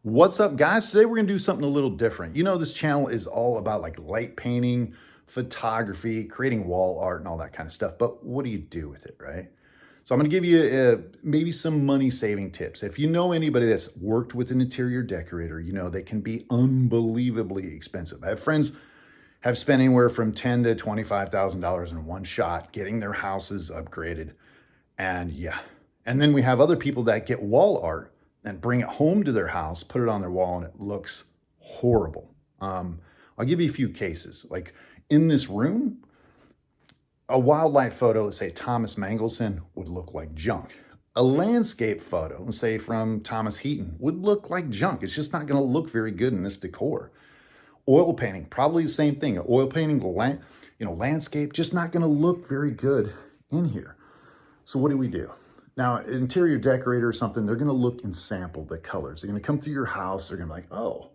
What's up, guys? Today we're gonna do something a little different. You know, this channel is all about like light painting, photography, creating wall art and all that kind of stuff. But what do you do with it, right? So I'm gonna give you maybe some money saving tips. If you know anybody that's worked with an interior decorator, you know they can be unbelievably expensive. I have friends have spent anywhere from $10,000 to $25,000 in one shot getting their houses upgraded. And yeah, and then we have other people that get wall art and bring it home to their house, put it on their wall, and it looks horrible. I'll give you a few cases. Like in this room, a wildlife photo, let's say Thomas Mangelson, would look like junk. A landscape photo, say from Thomas Heaton, would look like junk. It's just not going to look very good in this decor. Oil painting, probably the same thing. Oil painting, landscape, just not going to look very good in here. So what do? Now, an interior decorator or something, they're gonna look and sample the colors. They're gonna come through your house, they're gonna be like, oh,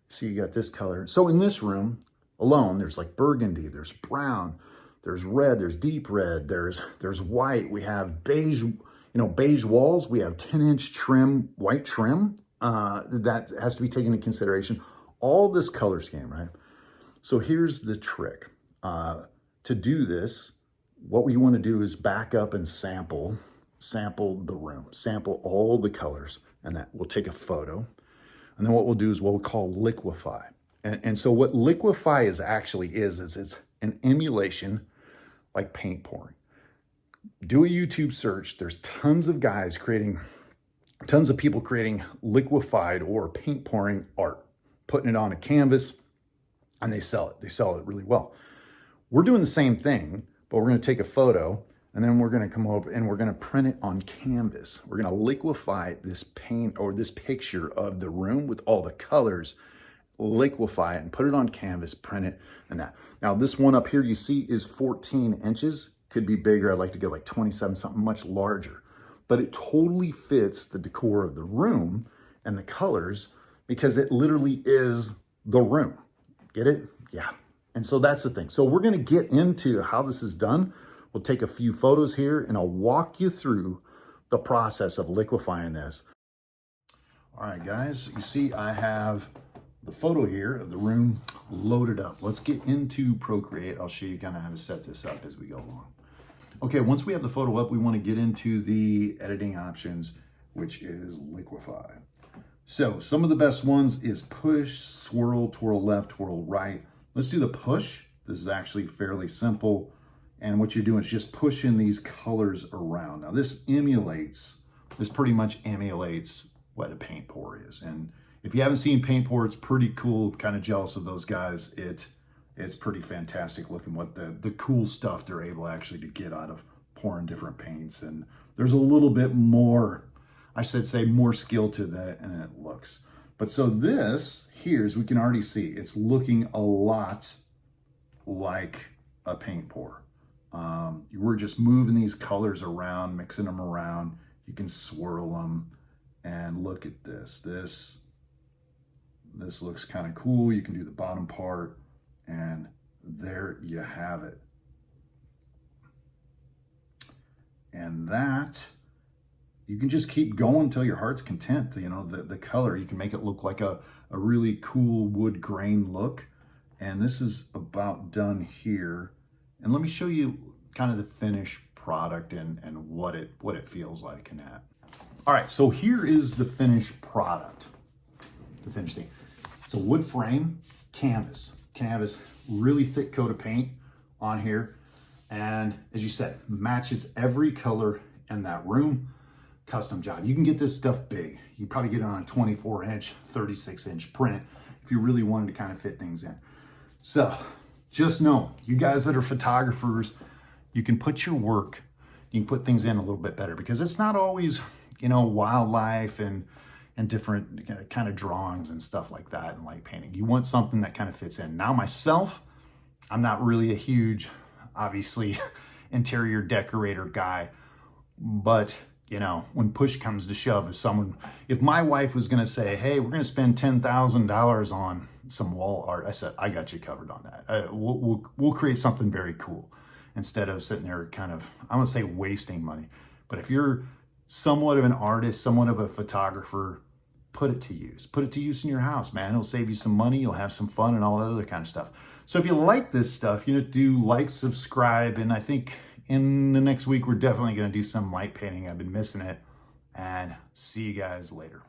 see, you got this color. So in this room alone, there's like burgundy, there's brown, there's red, there's deep red, there's white. We have beige, beige walls. We have 10-inch trim, white trim. That has to be taken into consideration. All this color scheme, right? So here's the trick. To do this, what we want to do is back up and sample the room, sample all the colors, and that we'll take a photo. And then what we'll do is what we'll call liquefy. And so what liquefy is it's an emulation like paint pouring. Do a YouTube search. There's tons of people creating liquefied or paint pouring art, putting it on a canvas, and they sell it. They sell it really well. We're doing the same thing, but we're going to take a photo and then we're going to come over and we're going to print it on canvas. We're going to liquefy this paint or this picture of the room with all the colors, liquefy it and put it on canvas, print it and that. Now this one up here you see is 14 inches. Could be bigger. I'd like to get like 27, something much larger. But it totally fits the decor of the room and the colors because it literally is the room. Get it? Yeah. And so that's the thing. So we're going to get into how this is done. We'll take a few photos here and I'll walk you through the process of liquefying this. All right, guys, you see I have the photo here of the room loaded up. Let's get into Procreate. I'll show you kind of how to set this up as we go along. Okay, once we have the photo up, we want to get into the editing options, which is liquefy. So some of the best ones is push, swirl, twirl left, twirl right. Let's do the push. This is actually fairly simple. And what you're doing is just pushing these colors around. Now this pretty much emulates what a paint pour is. And if you haven't seen paint pour, it's pretty cool. Kind of jealous of those guys. It's pretty fantastic looking what the cool stuff they're able actually to get out of pouring different paints. And there's a little bit more, I should say, more skill to that, and it looks. But so this here, as we can already see, it's looking a lot like a paint pour. We're just moving these colors around, mixing them around. You can swirl them and look at this. This looks kind of cool. You can do the bottom part and there you have it. And that, you can just keep going until your heart's content. You know, the color, you can make it look like a really cool wood grain look. And this is about done here. And let me show you kind of the finished product and what it feels like in that. All right, so here is the finished product, the finished thing. It's a wood frame, canvas, really thick coat of paint on here. And as you said, matches every color in that room. Custom job. You can get this stuff big. You probably get it on a 24-inch, 36-inch print if you really wanted to kind of fit things in. So just know, you guys that are photographers, you can put your work, you can put things in a little bit better because it's not always, wildlife and different kind of drawings and stuff like that and light painting. You want something that kind of fits in. Now myself, I'm not really a huge, obviously, interior decorator guy, but when push comes to shove, if my wife was going to say, hey, we're going to spend $10,000 on some wall art, I said, I got you covered on that. We'll create something very cool instead of sitting there kind of, I won't say wasting money, but if you're somewhat of an artist, somewhat of a photographer, put it to use. Put it to use in your house, man. It'll save you some money. You'll have some fun and all that other kind of stuff. So if you like this stuff, do like, subscribe, and I think in the next week, we're definitely going to do some light painting. I've been missing it. And see you guys later.